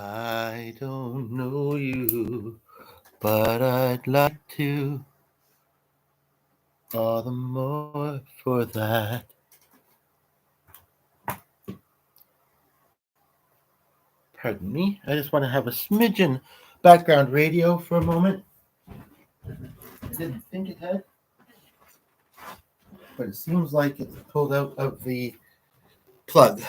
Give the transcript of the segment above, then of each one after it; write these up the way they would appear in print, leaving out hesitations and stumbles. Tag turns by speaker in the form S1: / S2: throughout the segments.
S1: I don't know you, but I'd like to. All the more for that. Pardon me. I just want to have a smidgen background radio for a moment. I didn't think it had, but it seems like it's pulled out of the plug.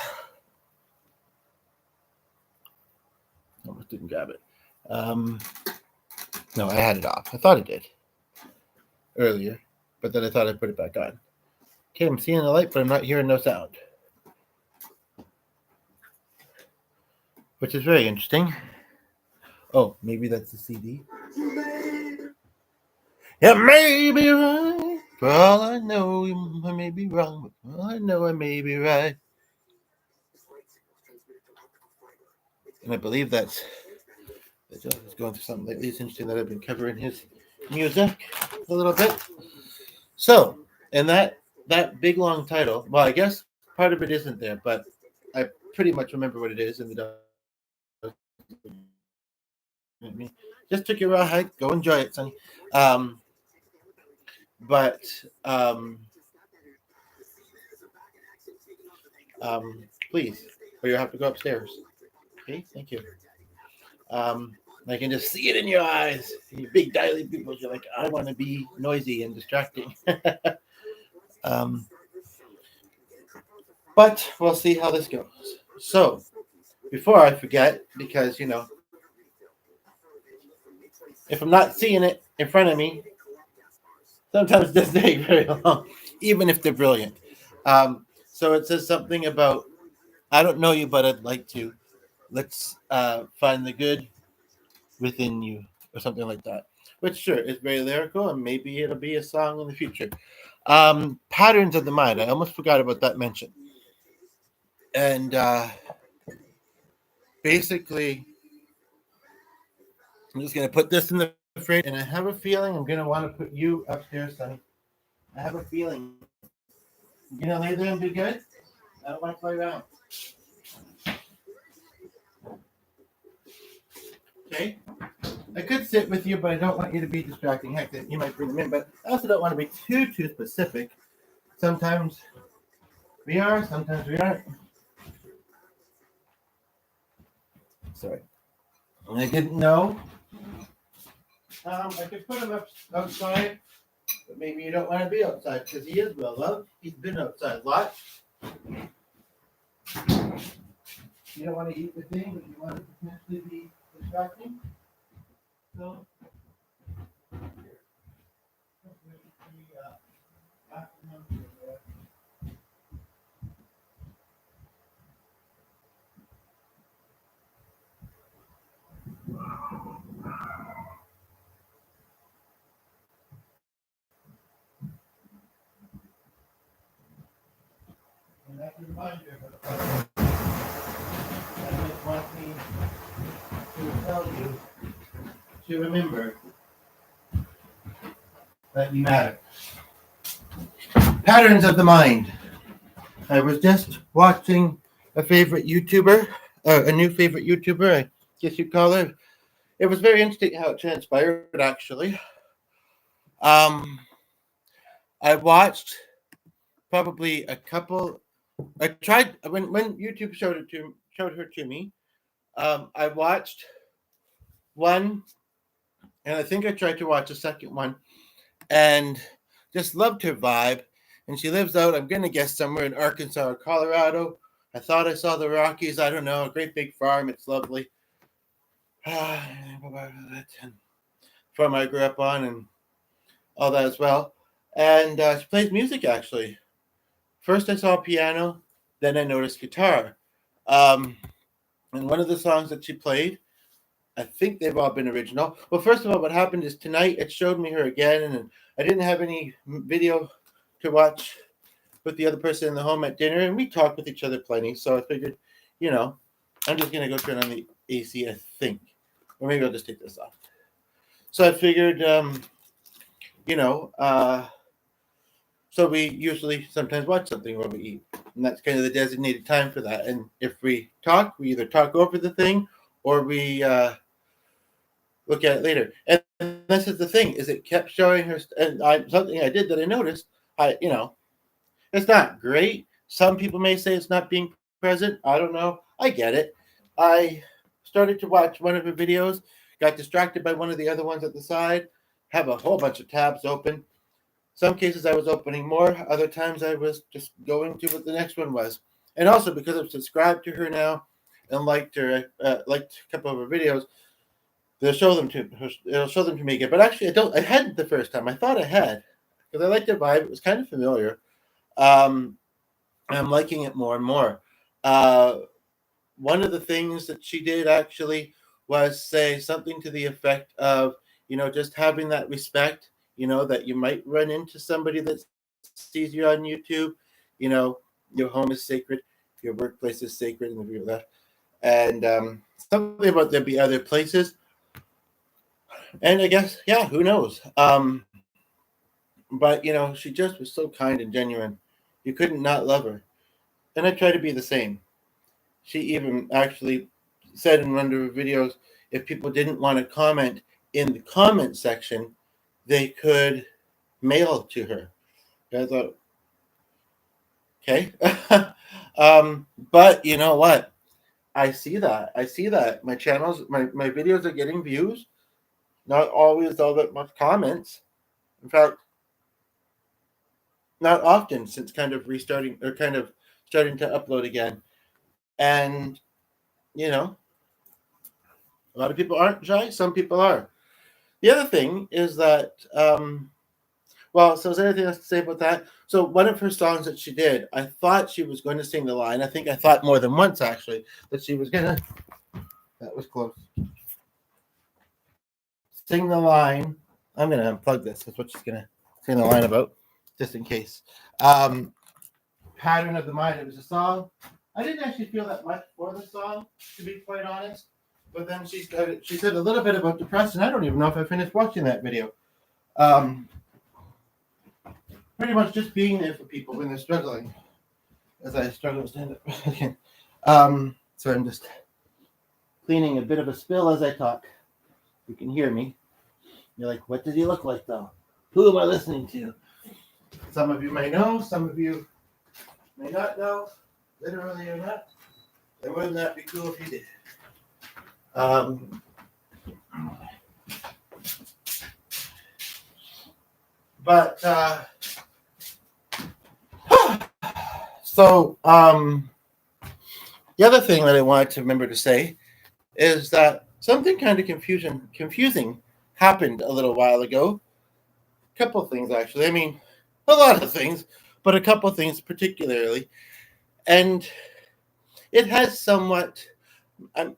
S1: Almost didn't grab it. No, I had it off. I thought it did earlier, but then I thought I'd put it back on. Okay, I'm seeing the light, but I'm not hearing no sound, which is very interesting. Oh, maybe that's the CD. It may be right. For all I know, I may be wrong, but for all I know, I may be right. And I believe that's John is going through something lately. It's interesting that I've been covering his music a little bit. So, and that big long title, well, I guess part of it isn't there, but I pretty much remember what it is, and the just took your ride. Go enjoy it, Sonny. Um, but please, or you have to go upstairs. Okay, thank you. I can just see it in your eyes. You big dilate people, you're like, I want to be noisy and distracting. um, but we'll see how this goes. So, before I forget, because if I'm not seeing it in front of me, sometimes it doesn't take very long, even if they're brilliant. So it says something about, I don't know you, but I'd like to. Let's find the good within you, or something like that. Which, sure, is very lyrical, and maybe it'll be a song in the future. Patterns of the mind. I almost forgot about that mention. And basically, I'm just going to put this in the fridge, and I have a feeling I'm going to want to put you upstairs, Sonny. I have a feeling. You going to lay there and be good? I don't want to play around. Okay? I could sit with you, but I don't want you to be distracting. Heck, you might bring them in, but I also don't want to be too specific. Sometimes we are, sometimes we aren't. Sorry. I didn't know. I could put him outside, but maybe you don't want to be outside because he is well loved. He's been outside a lot. You don't want to eat the thing, but you want to potentially be distracting. So, and that's a reminder, but I just want me to tell you to remember that you matter. Patterns of the mind. I was just watching a favorite YouTuber, a new favorite YouTuber, I guess you'd call it. It was very interesting how it transpired, actually. Um, I watched probably a couple. I tried when YouTube showed her to me. I watched one, and I think I tried to watch a second one, and just loved her vibe. And she lives out, I'm gonna guess, somewhere in Arkansas or Colorado. I thought I saw the Rockies. I don't know. A great big farm. It's lovely. Farm I grew up on and all that as well. And she plays music, actually. First I saw piano, then I noticed guitar. Um, and one of the songs that she played, I think they've all been original. Well, first of all, what happened is tonight it showed me her again, and I didn't have any video to watch with the other person in the home at dinner, and we talked with each other plenty. So I figured, I'm just gonna go turn on the AC, I think, or maybe I'll just take this off. So I figured, you know, uh, so we usually sometimes watch something while we eat, and that's kind of the designated time for that. And if we talk, we either talk over the thing or we look at it later. And this is the thing: is it kept showing her, and something I did that I noticed. It's not great. Some people may say it's not being present. I don't know. I get it. I started to watch one of her videos, got distracted by one of the other ones at the side, have a whole bunch of tabs open. Some cases I was opening more, other times I was just going to what the next one was. And also because I've subscribed to her now and liked a couple of her videos, it'll show them to me again. But actually, I hadn't the first time. I thought I had because I liked the vibe. It was kind of familiar. Um, I'm liking it more and more. Uh, One of the things that she did actually was say something to the effect of, just having that respect, that you might run into somebody that sees you on YouTube. You know, your home is sacred, your workplace is sacred, and agree with that. And something about there be other places. And I guess, yeah, who knows? But, she just was so kind and genuine. You couldn't not love her. And I try to be the same. She even actually said in one of her videos if people didn't want to comment in the comment section, they could mail to her. I thought, okay. But you know what? I see that. My my videos are getting views, not always all that much comments. In fact, not often since kind of restarting or kind of starting to upload again. And, you know, a lot of people aren't shy. Some people are. The other thing is that, so is there anything else to say about that? So one of her songs that she did, I thought she was going to sing the line. I think I thought more than once, actually, that she was going to, that was close, sing the line. I'm going to unplug this. That's what she's going to sing the line about, just in case. Pattern of the Mind. It was a song. I didn't actually feel that much for the song, to be quite honest. But then she said a little bit about depression. I don't even know if I finished watching that video. Pretty much just being there for people when they're struggling, as I struggle to stand up again. So I'm just cleaning a bit of a spill as I talk. You can hear me. You're like, what does he look like, though? Who am I listening to? Some of you may know. Some of you may not know. Literally or not. It wouldn't that be cool if you did. But so the other thing that I wanted to remember to say is that something kind of confusing happened a little while ago. A couple of things, actually. I mean, a lot of things, but a couple of things particularly. And it has somewhat,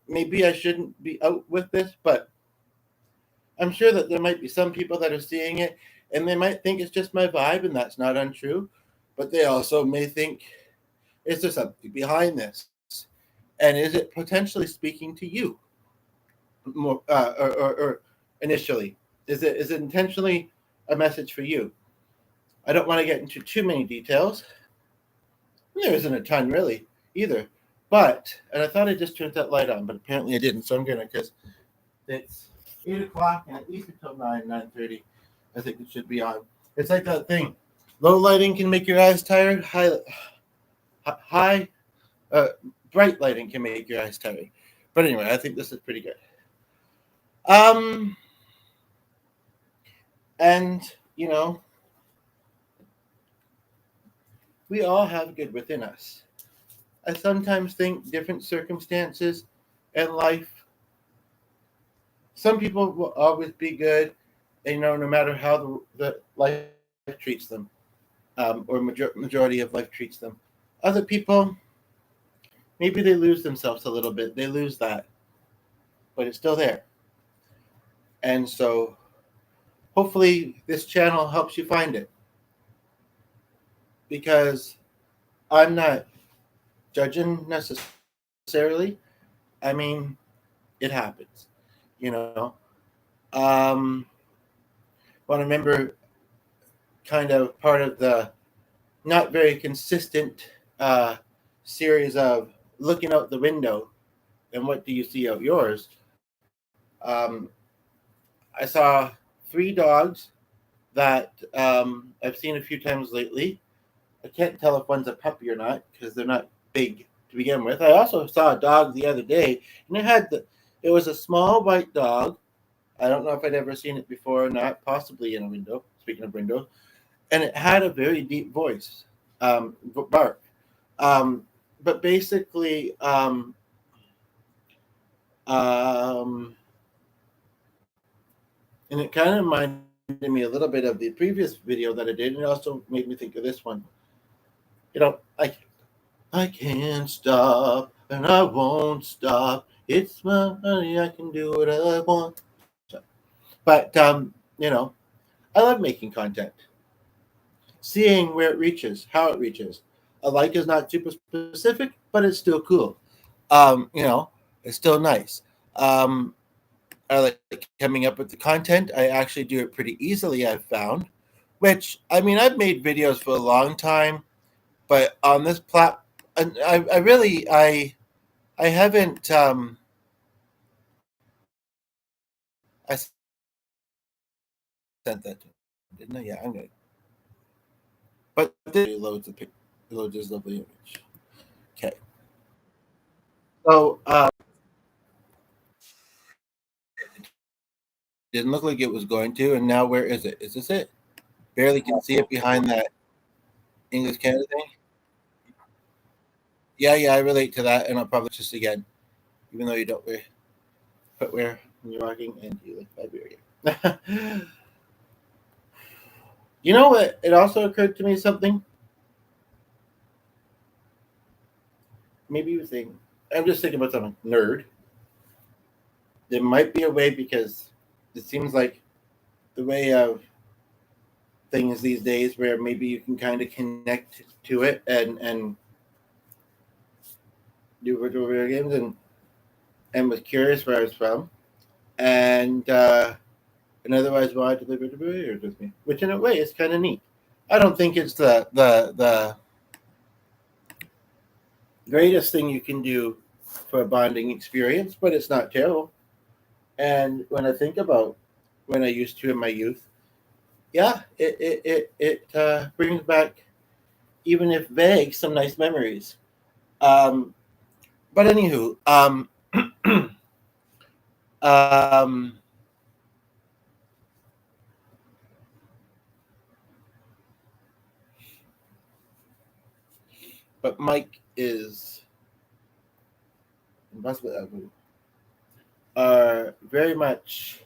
S1: maybe I shouldn't be out with this, but I'm sure that there might be some people that are seeing it and they might think it's just my vibe, and that's not untrue. But they also may think, is there something behind this? And is it potentially speaking to you more, or initially? Is it intentionally a message for you? I don't want to get into too many details. There isn't a ton really either. But, and I thought I just turned that light on, but apparently I didn't. So I'm going to, because it's 8 o'clock and at least until 9:30, I think it should be on. It's like that thing. Low lighting can make your eyes tired. Bright lighting can make your eyes tired. But anyway, I think this is pretty good. And, we all have good within us. I sometimes think different circumstances in life, some people will always be good, and, no matter how the life treats them, or majority of life treats them. Other people, maybe they lose themselves a little bit. They lose that, but it's still there. And so hopefully this channel helps you find it, because I'm not judging necessarily. I mean, it happens, But I remember kind of part of the not very consistent series of looking out the window and what do you see out yours? Um, I saw 3 dogs that I've seen a few times lately. I can't tell if one's a puppy or not because they're not big to begin with. I also saw a dog the other day, and it was a small white dog. I don't know if I'd ever seen it before or not, possibly in a window. Speaking of window, and it had a very deep voice, bark. Um, but basically, um, and it kind of reminded me a little bit of the previous video that I did, and it also made me think of this one. You know, I can't stop, and I won't stop. It's my money, I can do what I want. But I love making content, seeing where it reaches, how it reaches. A like is not super specific, but it's still cool. It's still nice. Um, I like coming up with the content. I actually do it pretty easily, I've found. Which, I mean, I've made videos for a long time, but on this and I haven't. I sent that to him, didn't I? Yeah, I'm gonna. But this loads a picture. It loads this lovely image. Okay, so didn't look like it was going to, and now where is it? Is this it? Barely can see it behind that English Canada thing. Yeah, yeah, I relate to that, and I'll probably just again, even though you don't wear footwear when you're walking, and you look Siberian. You know what? It also occurred to me something. Maybe you think I'm just thinking about something. Nerd. There might be a way because it seems like the way of things these days where maybe you can kind of connect to it and do virtual video games and was curious where I was from and otherwise wanted to live virtual video games with me, which in a way is kind of neat. I don't think it's the greatest thing you can do for a bonding experience, but it's not terrible. And when I think about when I used to in my youth, yeah, it brings back, even if vague, some nice memories. Um, but anywho, um, but Mike is are very much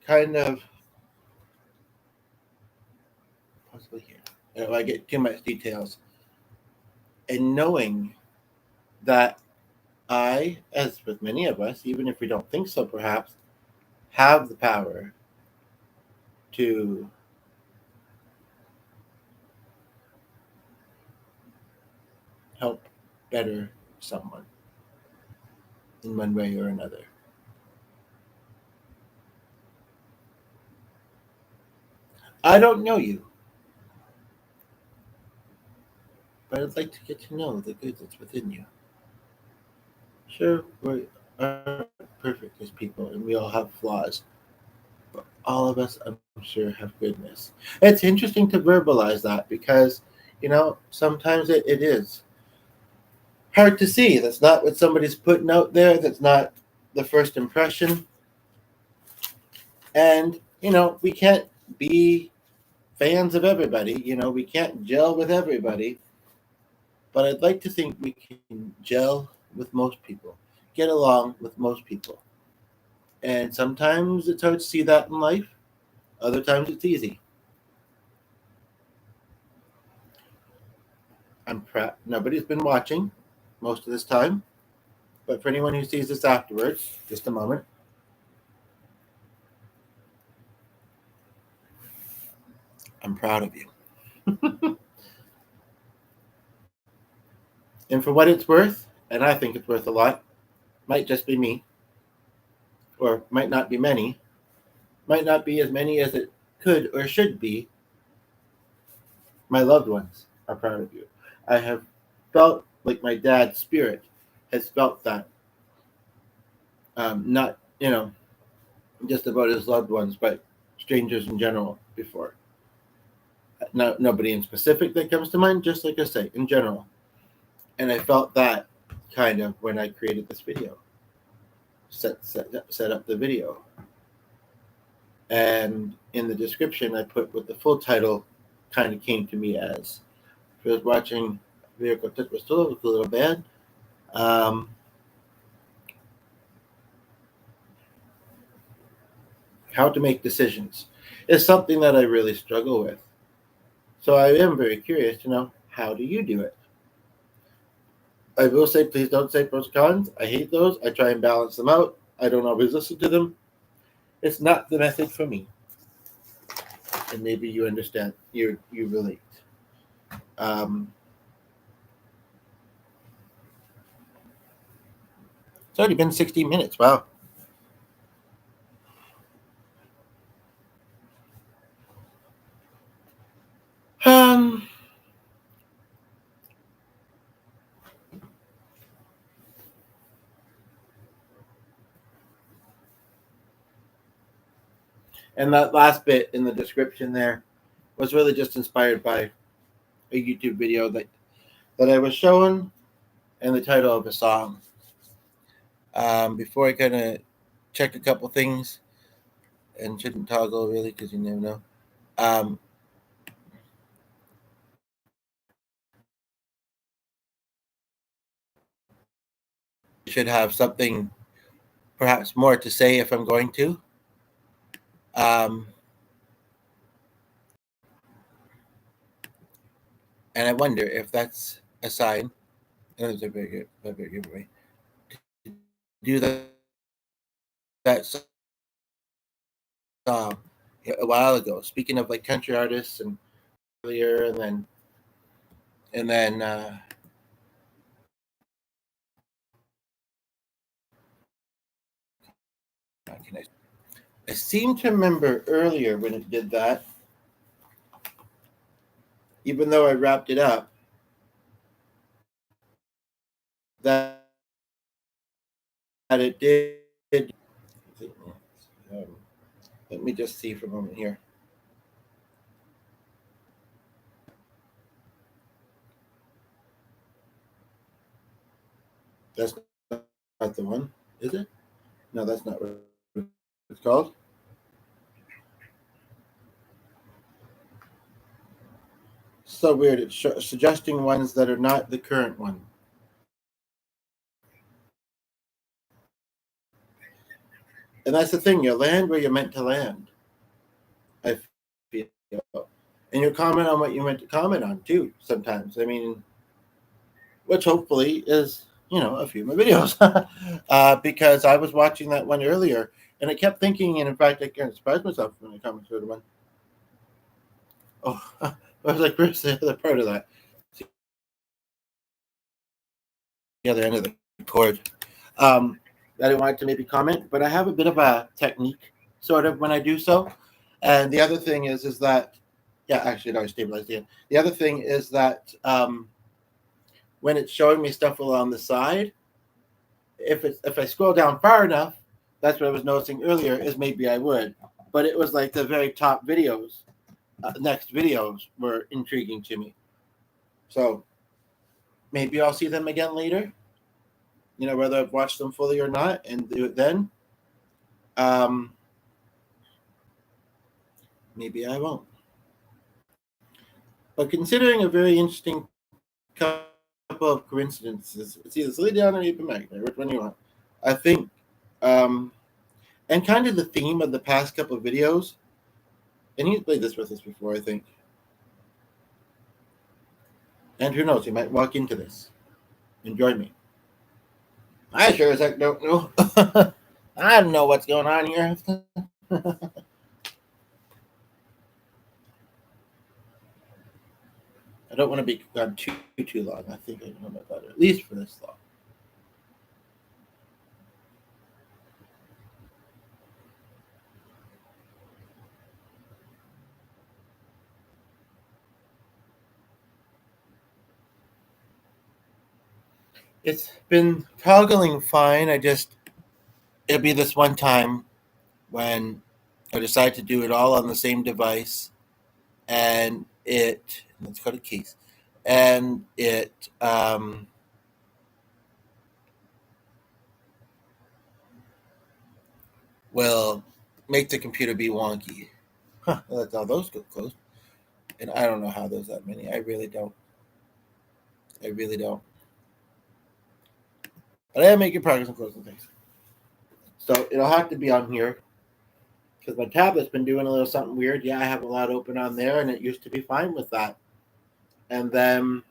S1: kind of possibly here. If I get too much details, and knowing that I, as with many of us, even if we don't think so, perhaps, have the power to help better someone in one way or another. I don't know you, but I'd like to get to know the good that's within you. Sure, we aren't perfect as people, and we all have flaws, but all of us, I'm sure, have goodness. It's interesting to verbalize that because, sometimes it is hard to see. That's not what somebody's putting out there. That's not the first impression. And, we can't be fans of everybody. We can't gel with everybody. But I'd like to think we can gel with most people, get along with most people. And sometimes it's hard to see that in life. Other times it's easy. I'm proud. Nobody's been watching most of this time. But for anyone who sees this afterwards, just a moment. I'm proud of you. And for what it's worth, and I think it's worth a lot, might just be me, or might not be many, might not be as many as it could or should be. My loved ones are proud of you. I have felt like my dad's spirit has felt that Not, just about his loved ones, but strangers in general before. Nobody in specific that comes to mind, just like I say, in general. And I felt that kind of when I created this video, set up the video. And in the description, I put what the full title kind of came to me as. If I was watching Vehicle Tip was still a little bad. How to make decisions is something that I really struggle with. So I am very curious to know, how do you do it? I will say, please don't say pros and cons. I hate those. I try and balance them out. I don't always listen to them. It's not the method for me. And maybe you understand. You relate. It's already been 16 minutes. Wow. Um, and that last bit in the description there was really just inspired by a YouTube video that I was showing and the title of a song. Before I kind of check a couple things, and shouldn't toggle really because you never know. Should have something perhaps more to say if I'm going to. And I wonder if that's a sign. That was a very good giveaway. Do that song a while ago. Speaking of like country artists and earlier, and then I seem to remember earlier when it did that, even though I wrapped it up, that it did. Let me just see for a moment here. That's not the one, is it? No, that's not what it's called. So weird. It's suggesting ones that are not the current one. And that's the thing. You land where you're meant to land. I feel. And you comment on what you meant to comment on too. Sometimes, I mean, which hopefully is a few of my videos, because I was watching that one earlier and I kept thinking, and in fact, I kind of surprised myself when I commented on one. Oh, I was like, where's the other part of that? The other end of the cord. That I wanted to maybe comment, but I have a bit of a technique sort of when I do so. And the other thing is that, yeah, actually, no, I stabilized again. The other thing is that when it's showing me stuff along the side, if I scroll down far enough, that's what I was noticing earlier, is maybe I would. But it was like the very top videos, next videos were intriguing to me. So maybe I'll see them again later, whether I've watched them fully or not, and do it then. Maybe I won't. But considering a very interesting couple of coincidences, it's either Lay Down or Ape Magnet, which one you want. I think, and kind of the theme of the past couple of videos, and he's played this with us before, I think. And who knows, he might walk into this and join me. I sure as heck don't know. I don't know what's going on here. I don't want to be gone too long. I think I know about that, at least for this long. It's been toggling fine. I just it'll be this one time when I decide to do it all on the same device, and let's go to keys, and it will make the computer be wonky. Huh, that's how those go close. And I don't know how there's that many. I really don't. I really don't. But I am making progress on closing things. So it'll have to be on here because my tablet's been doing a little something weird. Yeah, I have a lot open on there, and it used to be fine with that. And then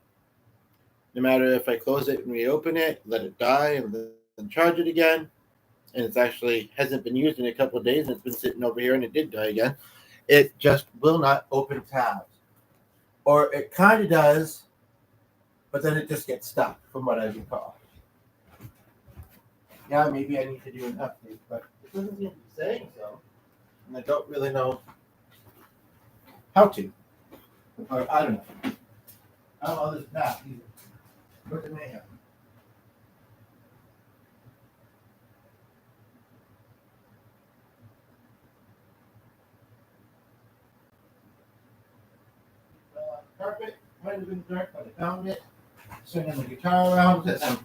S1: no matter if I close it and reopen it, let it die, and then charge it again, and it's actually hasn't been used in a couple of days, and it's been sitting over here, and it did die again. It just will not open tabs, or it kind of does, but then it just gets stuck, from what I recall. Yeah, maybe I need to do an update, but it doesn't seem to be saying so, and I don't really know how to, or I don't know. I don't know this map either. What the mayhem? Carpet might have been dark, but I found it. Swinging the guitar around as I'm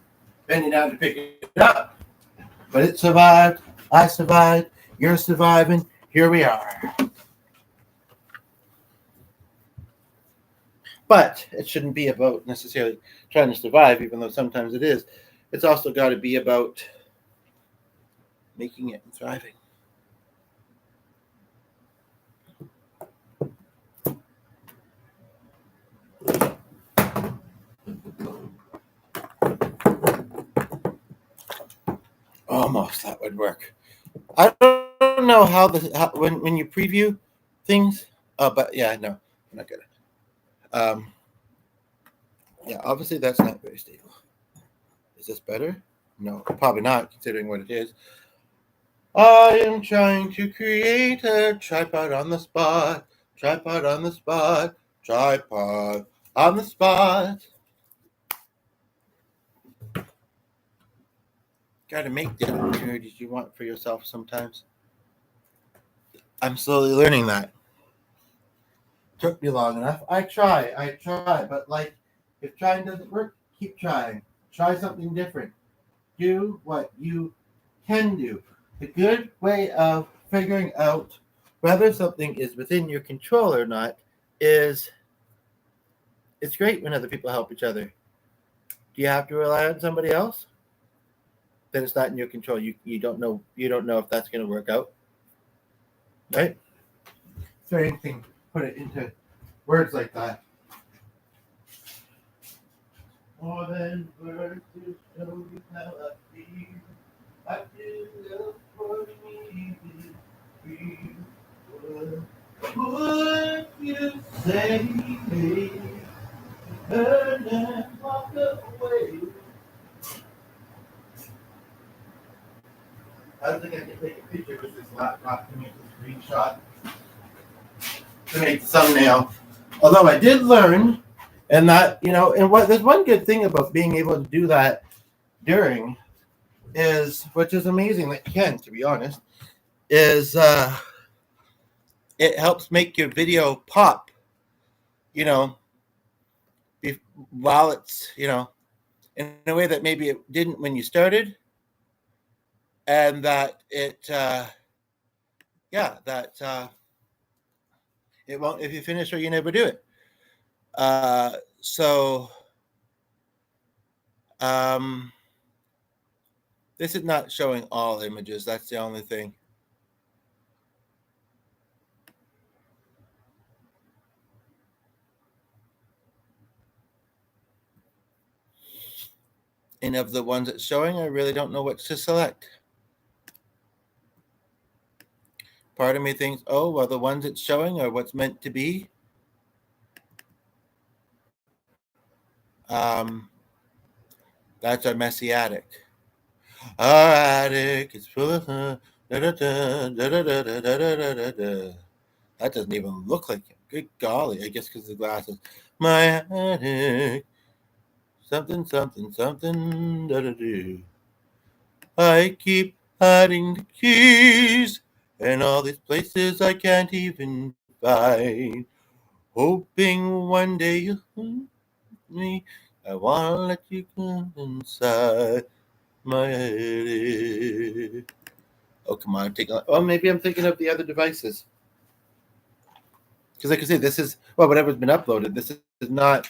S1: bending down to pick it up. But it survived. I survived. You're surviving. Here we are. But it shouldn't be about necessarily trying to survive, even though sometimes it is. It's also got to be about making it and thriving. Almost that would work. I don't know how when you preview things, but yeah, no, I'm not good. Yeah, obviously that's not very stable. Is this better? No, probably not, considering what it is. I am trying to create a tripod on the spot, tripod on the spot, tripod on the spot. Got to make the opportunities you want for yourself sometimes. I'm slowly learning that. Took me long enough. I try, but like, if trying doesn't work, keep trying. Try something different. Do what you can do. The good way of figuring out whether something is within your control or not is it's great when other people help each other. Do you have to rely on somebody else? Then it's not in your control. You don't know if that's going to work out, right? It's very interesting. Put it into words like that. More than words to show you how I feel. I feel love for me. Would you say me? Turn and walk away. I don't think I can take a picture with this laptop to make a screenshot to make the thumbnail. Although I did learn, and that there's one good thing about being able to do that during which is amazing that you can, to be honest, is it helps make your video pop. While it's in a way that maybe it didn't when you started, and that it it won't if you finish or you never do it. So this is not showing all images. That's the only thing. And of the ones it's showing, I really don't know what to select. Part of me thinks, oh, well, the ones it's showing are what's meant to be. That's our messy attic. Our attic is full of that doesn't even look like him. Good golly, I guess because the glasses. My attic, something, something, something. I keep hiding the keys in all these places I can't even find. Hoping one day you'll find me. I wanna let you come inside my head. Oh, come on, maybe I'm thinking of the other devices. Because, like I say, this is whatever's been uploaded. This is not.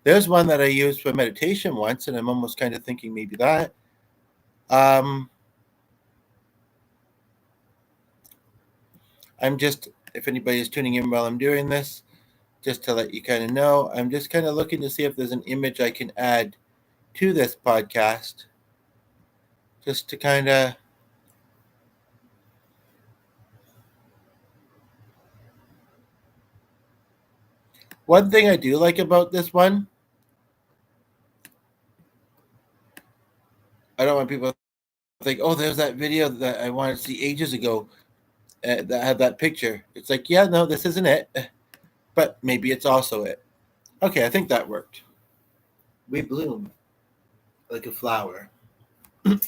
S1: There's one that I used for meditation once, and I'm almost kind of thinking maybe that. I'm just, if anybody is tuning in while I'm doing this, just to let you kind of know, I'm just kind of looking to see if there's an image I can add to this podcast, just to kind of. One thing I do like about this one, I don't want people to think, oh, there's that video that I wanted to see ages ago that had that picture. It's like, yeah, no, this isn't it, but maybe it's also it. Okay, I think that worked. We bloom like a flower. Okay,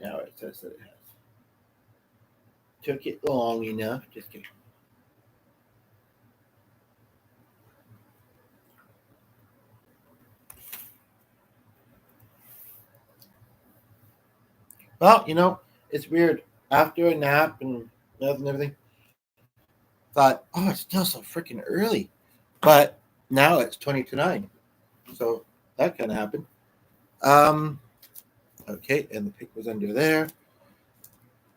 S1: now it says that it has. Took it long enough. Just kidding. Well, it's weird. After a nap and everything, thought, oh, it's still so freaking early. But now it's 20 to 9. So that kind of happened. Okay, and the pick was under there.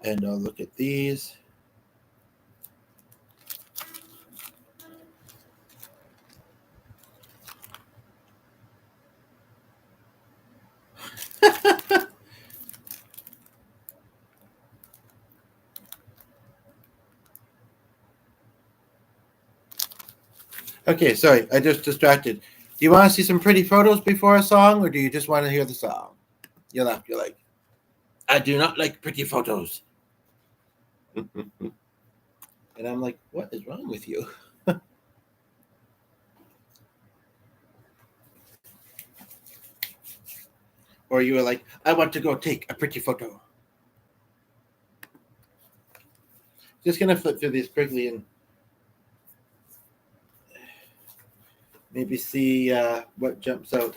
S1: And I'll look at these. Okay, sorry, I just distracted. Do you want to see some pretty photos before a song, or do you just want to hear the song? You laughed. You're like, I do not like pretty photos. And I'm like, what is wrong with you? Or you were like, I want to go take a pretty photo. Just going to flip through these quickly and maybe see what jumps out.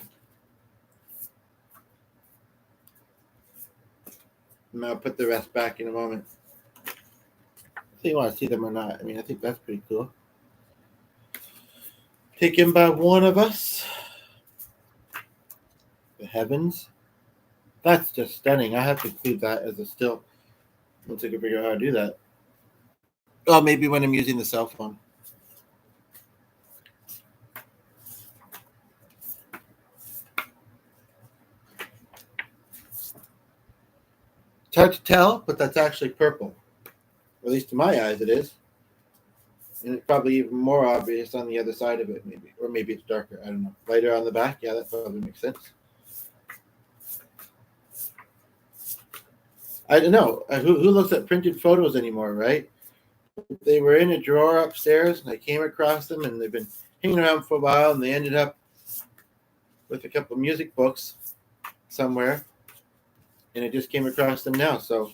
S1: And I'll put the rest back in a moment. So you want to see them or not. I mean, I think that's pretty cool. Taken by one of us. The heavens. That's just stunning. I have to include that as a still. Once I can figure out how to do that. Oh, maybe when I'm using the cell phone. It's hard to tell, but that's actually purple. At least to my eyes, it is. And it's probably even more obvious on the other side of it, maybe. Or maybe it's darker. I don't know. Lighter on the back? Yeah, that probably makes sense. I don't know. Who looks at printed photos anymore, right? They were in a drawer upstairs, and I came across them, and they've been hanging around for a while, and they ended up with a couple of music books somewhere, and I just came across them now. So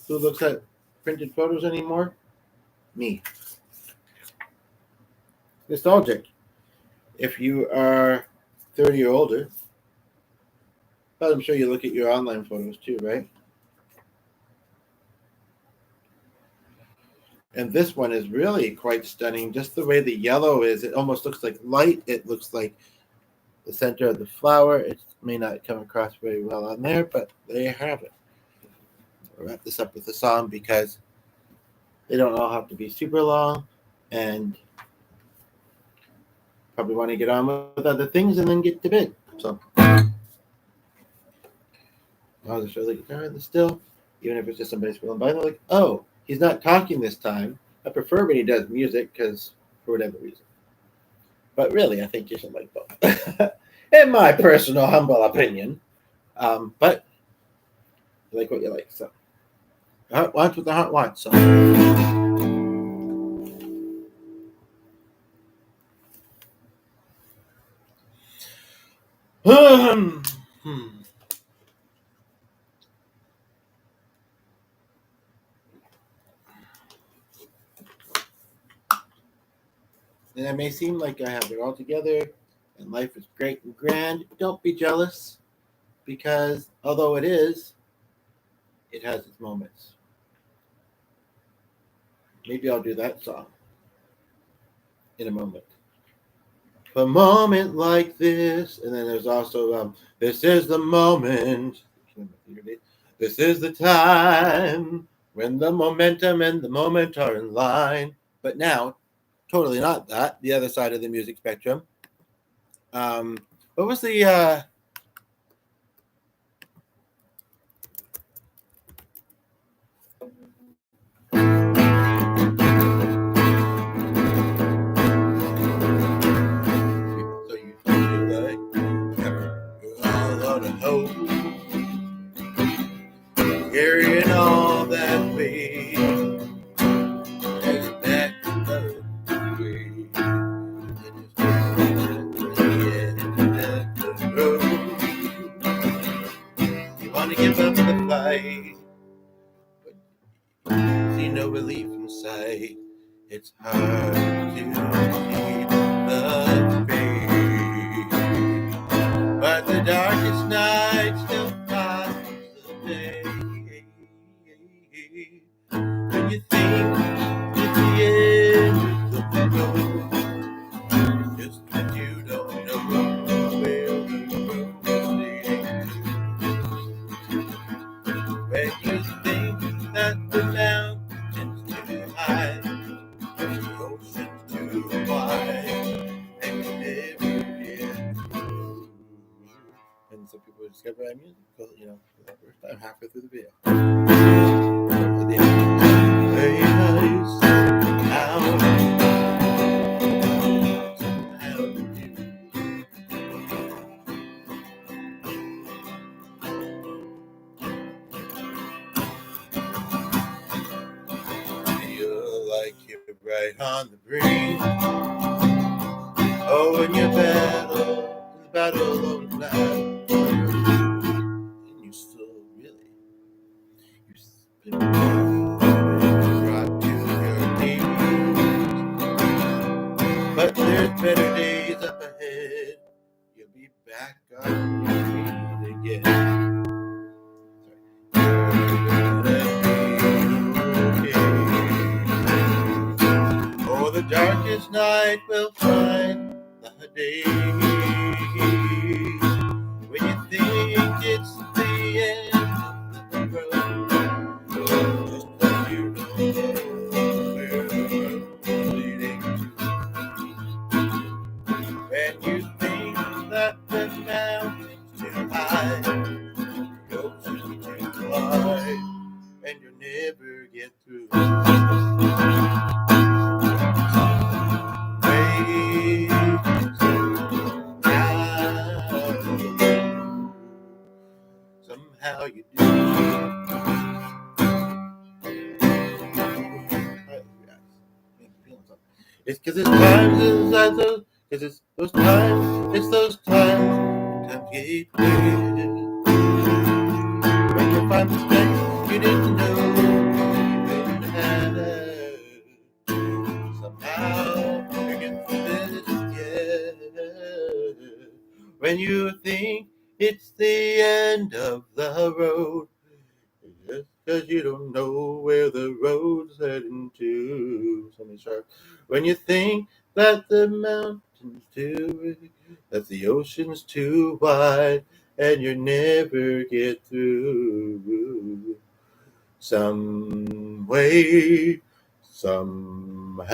S1: who looks at printed photos anymore? Me. Nostalgic. If you are 30 or older, but I'm sure you look at your online photos too, right? And this one is really quite stunning. Just the way the yellow is, it almost looks like light. It looks like the center of the flower. It may not come across very well on there, but there you have it. I'll wrap this up with a song because they don't all have to be super long, and probably want to get on with other things and then get to bed. So I'll just show the guitar in the still, even if it's just somebody scrolling by. They're like, oh, he's not talking this time. I prefer when he does music because for whatever reason. But really, I think you should like both. In my personal, humble opinion. But you like what you like. So, The heart wants what the heart wants. So. And it may seem like I have it all together and life is great and grand. Don't be jealous, because although it is, it has its moments. Maybe I'll do that song in a moment. A moment like this, and then there's also this is the moment. This is the time when the momentum and the moment are in line. But now, totally not that. The other side of the music spectrum. What was the so you feel like you're all on a hope, carrying all that weight, takes back the way. You want to give up the fight, but see no relief in sight. It's hard to keep the faith, but the darkest night still finds the day. When you think it's the end of the road, just when you don't know where the road is leading. When you think that the mountain's too high, the ocean's too wide, and you never get through. And some people discover our music, for the first time halfway through the video. Very nice. Feel like you're right on the brink. Oh, and your battle on the line. And you still really, you've been brought to your knees. But there's better days up ahead. You'll be back on your feet again. Oh, the darkest night will find the day. When you think it's the end of the road, just when you don't know where the road's leading to. When you think that the mountain's too high, the ocean's too wide, and you'll never get through. Somehow you do. It's because it's times inside those, because it's those times get wasted. When you find the strength you didn't know you even had. Somehow you get through this, yeah. When you think it's the end of the road, just because you don't know where the road's heading to. Something sharp. When you think that the mountain's too big, that the ocean's too wide, and you never get through. Some way, somehow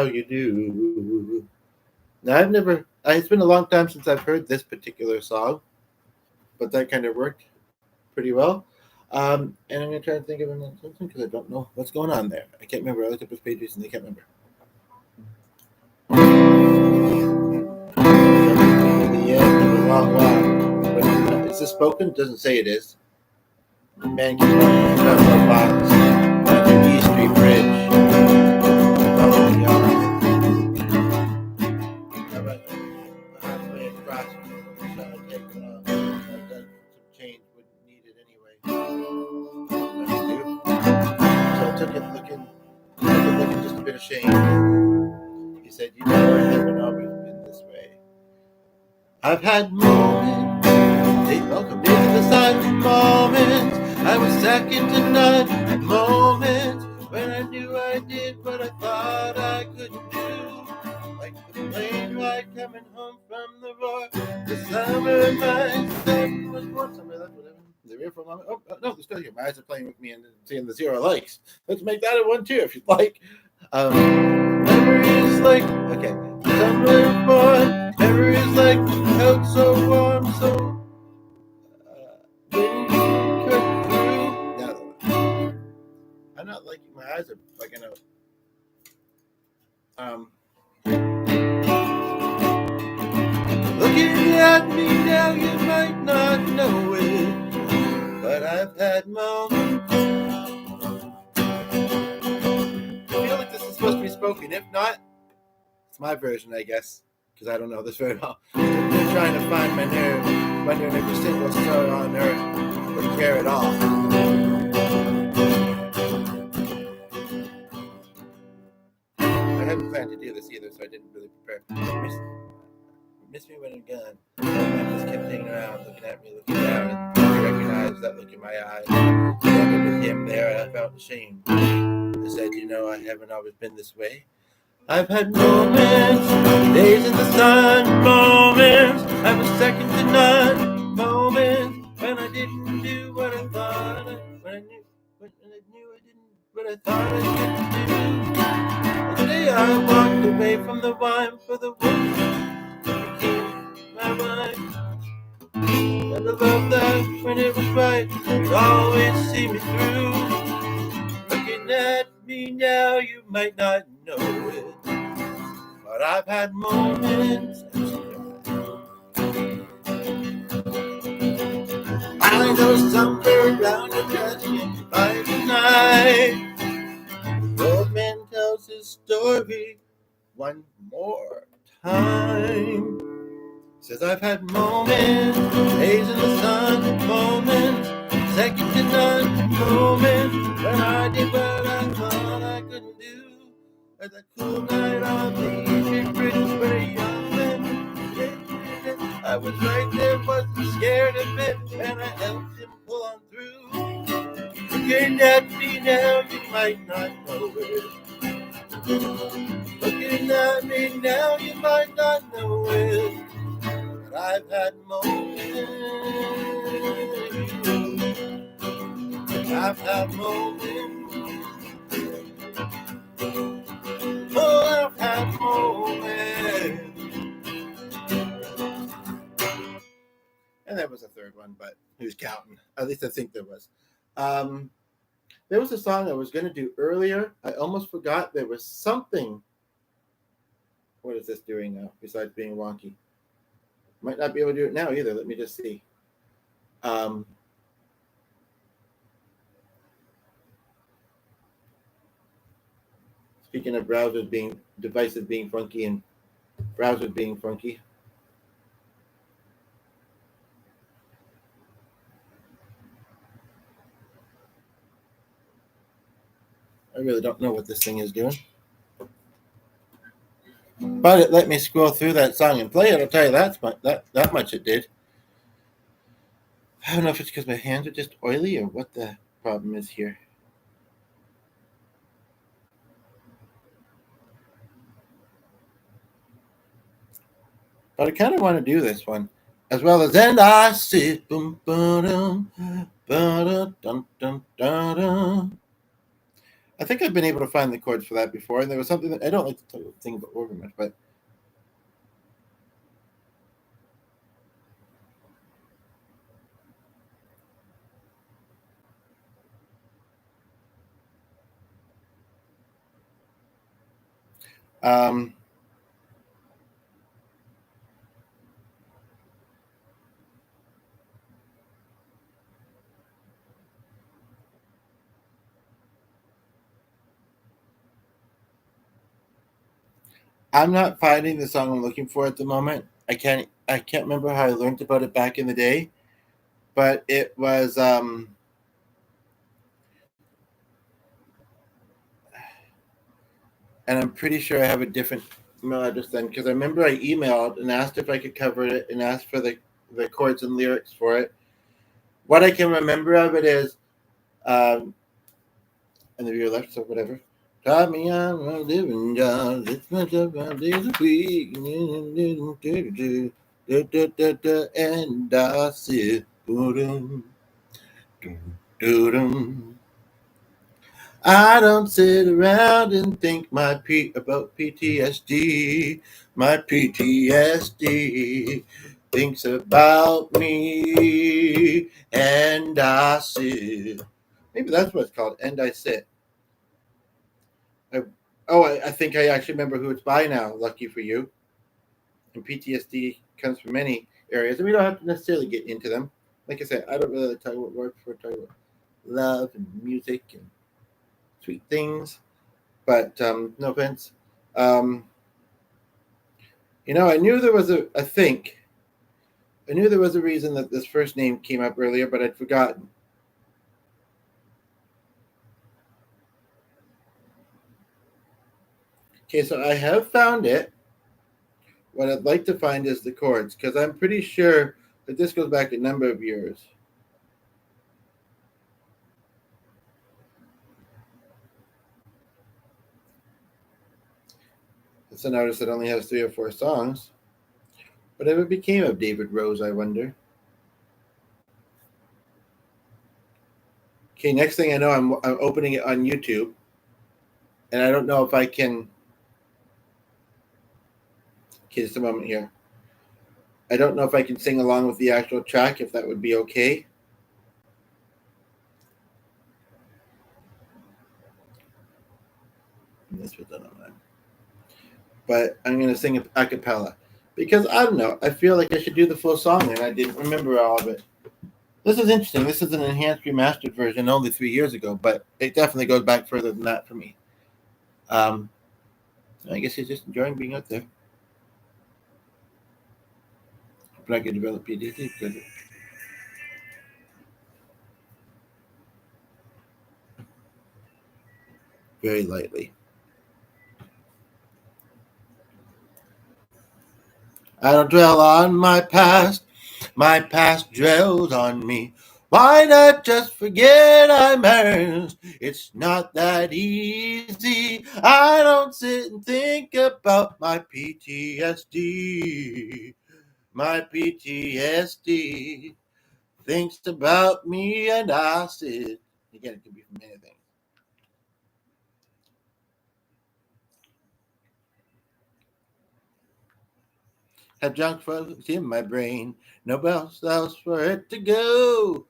S1: you do. Now it's been a long time since I've heard this particular song, but that kind of worked pretty well. And I'm going to try to think of something because I don't know what's going on there. I can't remember. I looked up his page recently. I can't remember. The end of a long while. Is this spoken? It doesn't say it is. Man keeps running from the box like an E Street Bridge. Oh, yeah. Halfway across, trying to take it off. I've done some change, wouldn't need it anyway. So I took it looking just a bit ashamed. He said, "You know, I haven't always been this way. I've had moments, welcome days in the sun, moments I was second to none, and moments when I knew I did what I thought I couldn't do. Like the plane ride coming home from the roar, the summer night, sun was warm, somewhere left, whatever. They're here for a moment. Oh, no, they're still here. My eyes are playing with me and seeing the 0 likes. Let's make that a 1 2 if you'd like. Memories like, okay, summer born, memories like out so warm, so when you cut through. Now, I'm not liking, my eyes are bugging out. Looking at me now, you might not know it, but I've had moments. I feel like this is supposed to be spoken. If not, it's my version, I guess, because I don't know this very well. I'm trying to find my nerve, wondering if a single soul on earth would care at all. I hadn't planned to do this either, so I didn't really prepare. Miss me when I'm gone. I just kept hanging around, looking at me, looking down, and I recognized that look in my eyes. Standing with him there, I felt ashamed. I said, you know, I haven't always been this way. I've had moments, days in the sun, moments I was second to none, moments when I didn't do what I thought when I knew I didn't what I thought I should do. Today I walked away from the wine for the woman that became my wife. And the love that when it was right would always see me through. Looking at me now, you might not know it, but I've had moments. I know somewhere around the junction by the night, the old man tells his story one more time. Says I've had moments, days in the sun, moments, second to none, moments when I did what I thought I couldn't do. As a cool night on the evening bridge where a young man, I was right there, wasn't scared of it, and I helped him pull on through. Looking at me now, you might not know it. Looking at me now, you might not know it. I've had moments. I've had moments. Oh, I've had moments. And there was a third one, but who's counting? At least I think there was. There was a song I was going to do earlier. I almost forgot there was something. What is this doing now besides being wonky? Might not be able to do it now either. Let me just see. Speaking of devices being funky and browsers being funky. I really don't know what this thing is doing. But it let me scroll through that song and play it. I'll tell you that much it did. I don't know if it's because my hands are just oily or what the problem is here. But I kind of want to do this one as well as "And I sit boom ba-dum, ba-dum, dum, dum, dum. I think I've been able to find the chords for that before, and there was something that I don't like to sing about over much, but I'm not finding the song I'm looking for at the moment. I can't remember how I learned about it back in the day, but it was and I'm pretty sure I have a different email address then because I remember I emailed and asked if I could cover it and asked for the chords and lyrics for it. What I can remember of it is, and the viewer left, so whatever. Got me on my living job. It's much of 5 days a week. And I said, I don't sit around and think about PTSD. My PTSD thinks about me, and I sit. Maybe that's what it's called. And I sit. I, I think I actually remember who it's by now. Lucky for you. And PTSD comes from many areas, and we don't have to necessarily get into them. Like I said, I don't really talk about work for talk about love and music and sweet things. But no offense. Um, I knew there was I knew there was a reason that this first name came up earlier, but I'd forgotten. Okay, so I have found it. What I'd like to find is the chords, because I'm pretty sure that this goes back a number of years. It's an artist that only has 3 or 4 songs. Whatever became of David Rose, I wonder. Okay, next thing I know, I'm opening it on YouTube, and I don't know if I can. Okay, just a moment here. I don't know if I can sing along with the actual track, if that would be okay. This was done online. But I'm going to sing it a cappella. Because I don't know, I feel like I should do the full song, and I didn't remember all of it. This is interesting. This is an enhanced remastered version only 3 years ago, but it definitely goes back further than that for me. I guess he's just enjoying being out there. But I could develop PDD because very lightly. I don't dwell on my past dwells on me. Why not just forget I'm hers? It's not that easy. I don't sit and think about my PTSD. My PTSD thinks about me and I sit. Again, it could be from anything. Have junk fuzz in my brain. Nowhere else for it to go.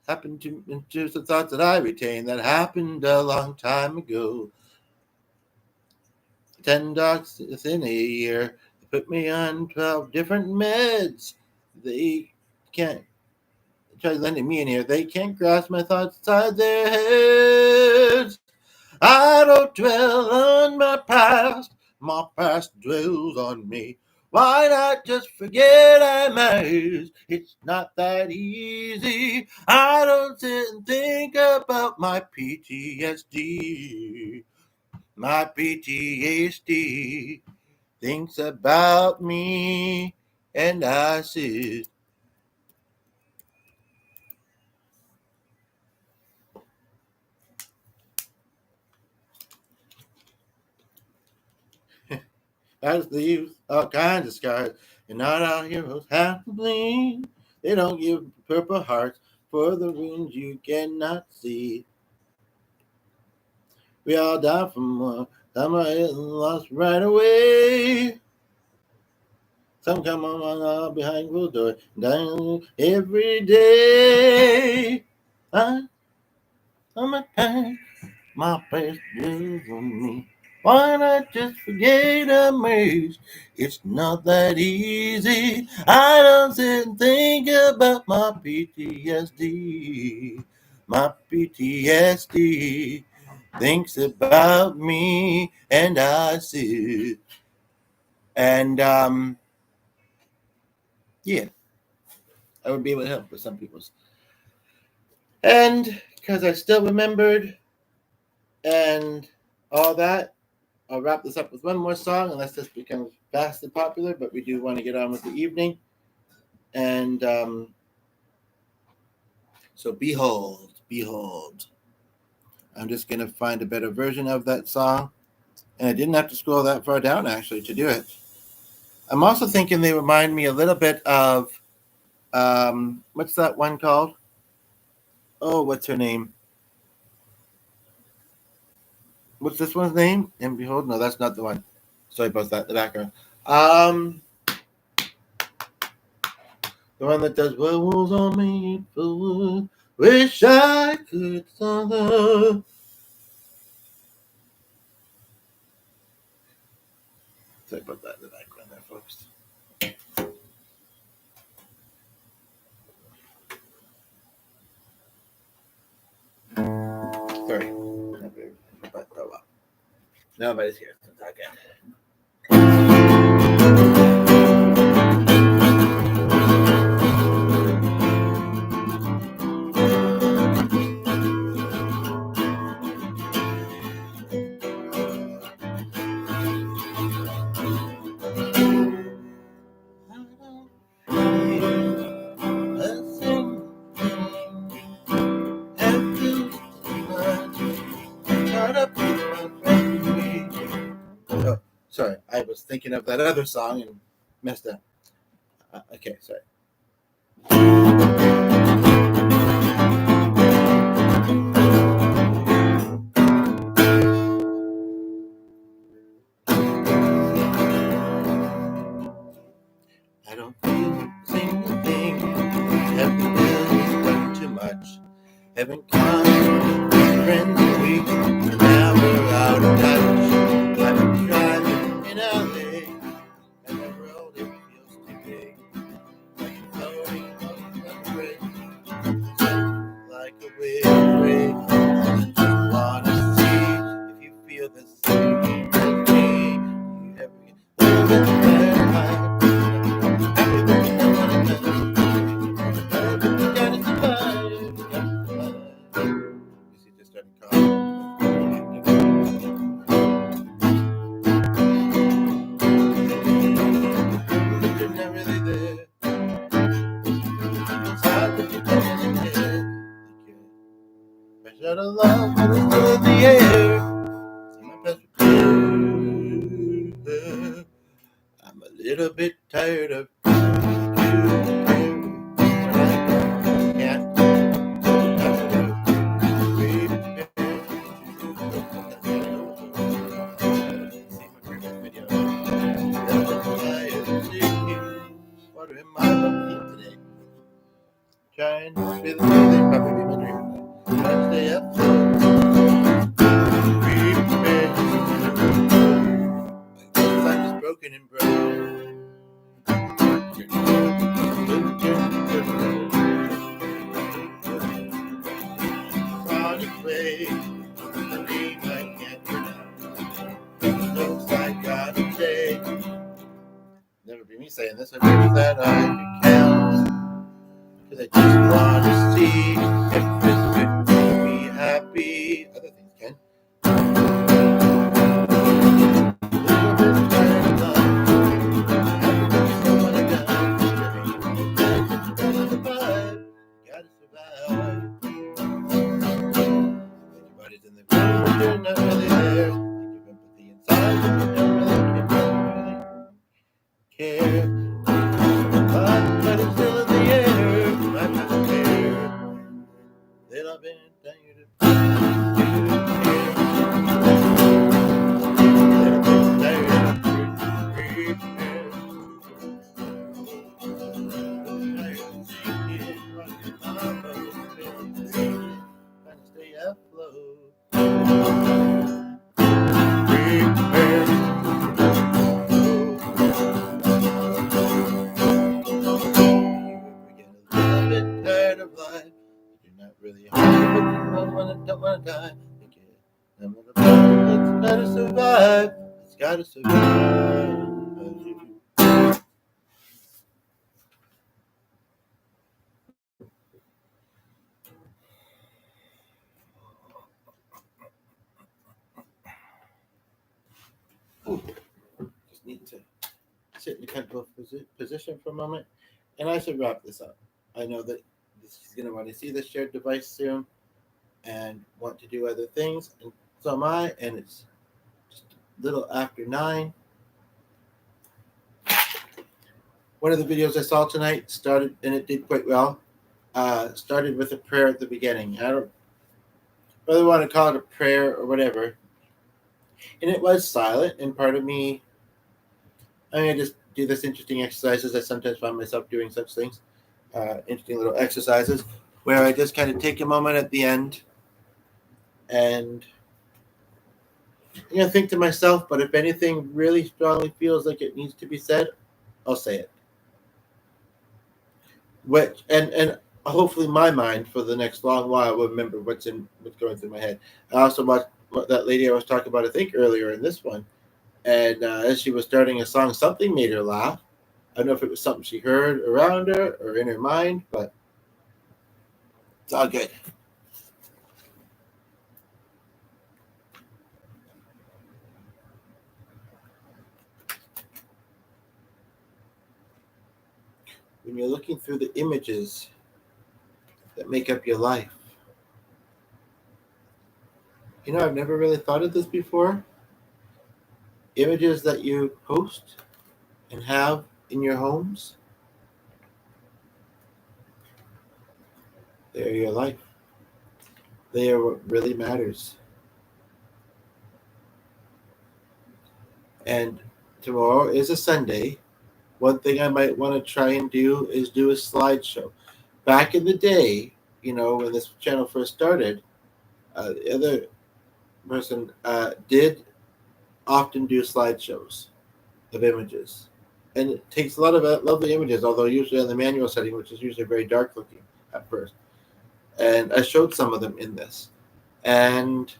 S1: Happened to just the thoughts that I retain that happened a long time ago. 10 docs within a year. They put me on 12 different meds. They can't try lending me in here. They can't grasp my thoughts inside their heads. I don't dwell on my past dwells on me. Why not just forget I'm hers? It's not that easy. I don't sit and think about my PTSD. My PTSD thinks about me, and I sit. As leaves all kinds of scars, and not all heroes have to bleed. They don't give purple hearts for the wounds you cannot see. We all die from one, some are lost right away. Some come on behind closed doors, dying every day. I, I'm a pain, my past lives on me. Why not just forget I'm raised? It's not that easy. I don't sit and think about my PTSD. My PTSD thinks about me, and I sit. And yeah, I would be able to help with some people's. And because I still remembered and all that, I'll wrap this up with one more song, unless this becomes vastly popular. But we do want to get on with the evening. And so, behold, behold. I'm just going to find a better version of that song. And I didn't have to scroll that far down, actually, to do it. I'm also thinking they remind me a little bit of, what's that one called? Oh, what's her name? What's this one's name? And behold, no, that's not the one. Sorry about that, the background. The one that does what was on me for. Wish I could love. Sorry about that, the background there, folks. Sorry. But oh well. Nobody's here. It's not good. Oh, sorry, I was thinking of that other song and messed up. Okay, sorry. I don't feel a single thing. Haven't really done too much. Haven't come friends a week. Never out of touch. I've been driving in LA, and the world it feels too big. Like floating on a bridge, like a wave break. Just wanna see if you feel the same as me. You ever get a little bit better? Pressure to love, but it's still in the air. See my best do. I'm a little bit tired of you. Can't see my previous video. What am I looking today? Trying to be the music, probably be my dream. Trying to stay up life is broken and broken. On its way, the name I can't pronounce. Looks like God would say. Never be me saying this, I wish that I could count. Cause I just want to see if this could make me happy. Other things can. Gotta survive. Everybody's in the room, but you're not really there. Think of empathy inside, but you don't really care. But it's still in the air. I'm not there. That I've been tired of. Stay afloat. Of life, you're not really hungry, but you don't wanna die. I'm gonna gotta survive. It's gotta survive. Just need to sit in a comfortable position for a moment, and I should wrap this up. I know that she's going to want to see the shared device soon and want to do other things, and so am I, and it's just a little after 9. One of the videos I saw tonight started, and it did quite well, started with a prayer at the beginning. I don't whether you want to call it a prayer or whatever, and it was silent, and part of me, I just do this interesting exercises. I sometimes find myself doing such things, interesting little exercises, where I just kind of take a moment at the end and think to myself, but if anything really strongly feels like it needs to be said, I'll say it. Which and hopefully my mind for the next long while will remember what's going through my head. I also watched that lady I was talking about, I think earlier in this one, and as she was starting a song, something made her laugh. I don't know if it was something she heard around her or in her mind, but it's all good. When you're looking through the images that make up your life, I've never really thought of this before. Images that you post and have in your homes, they're your life. They are what really matters. And tomorrow is a Sunday. One thing I might want to try and do is do a slideshow. Back in the day, when this channel first started, the other person did often do slideshows of images. And it takes a lot of lovely images, although usually on the manual setting, which is usually very dark looking at first. And I showed some of them in this. And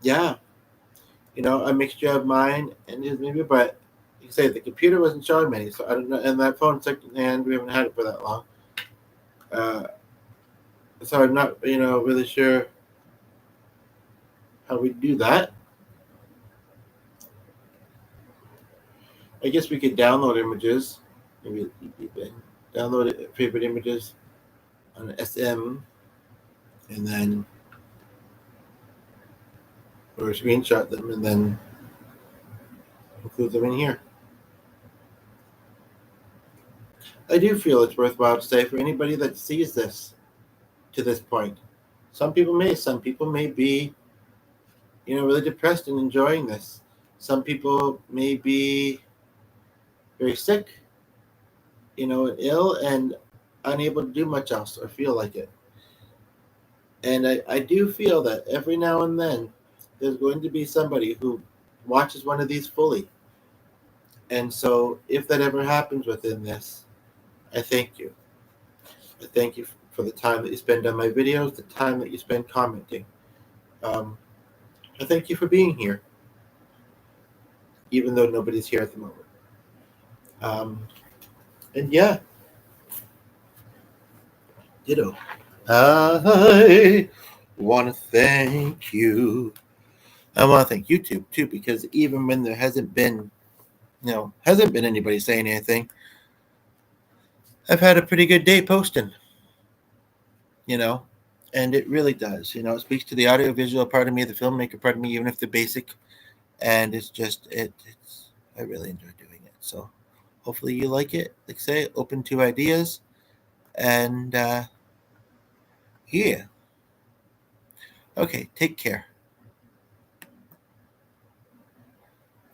S1: yeah, a mixture of mine and his maybe, but you can say the computer wasn't showing many, so I don't know. And that phone's secondhand, we haven't had it for that long. So I'm not, really sure how we do that. I guess we could download images. Maybe download favorite images on SM, and then or screenshot them and then include them in here. I do feel it's worthwhile to say for anybody that sees this to this point. Some people may be, really depressed and enjoying this. Some people may be very sick, ill and unable to do much else or feel like it. And I do feel that every now and then there's going to be somebody who watches one of these fully. And so if that ever happens within this, I thank you. I thank you for the time that you spend on my videos, the time that you spend commenting. I thank you for being here, even though nobody's here at the moment. And yeah, ditto. I want to thank you. I want to thank YouTube too, because even when there hasn't been anybody saying anything, I've had a pretty good day posting. And it really does. It speaks to the audiovisual part of me, the filmmaker part of me, even if they're basic. And it's just I really enjoy doing it. So hopefully you like it. Like I say, open to ideas. And yeah. Okay, take care.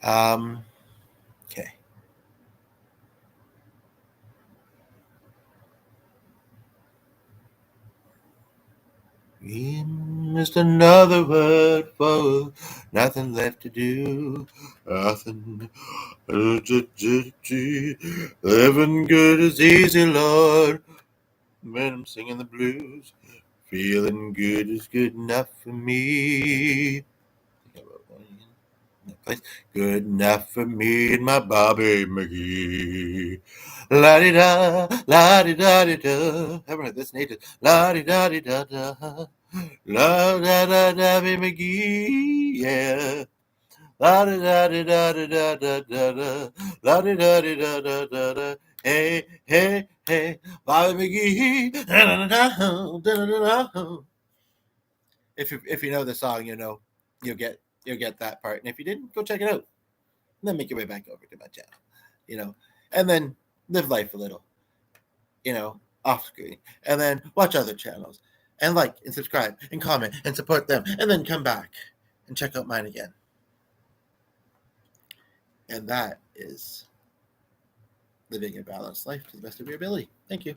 S1: Okay. Just another word for nothing left to do. Nothing. Living good is easy, Lord. When I'm singing the blues, feeling good is good enough for me. Good enough for me and my Bobby McGee. La di da, la di da di da. Haven't heard this in ages. La di da di da da. La da da da, Bobby McGee. Yeah. La da da da da da da da da. La da da da da da da. Hey, hey, hey, Bobby McGee. If you know the song, you'll get that part. And if you didn't, go check it out. And then make your way back over to my channel, and then live life a little, off screen, and then watch other channels, and like and subscribe and comment and support them, and then come back and check out mine again. And that is living a balanced life to the best of your ability. Thank you.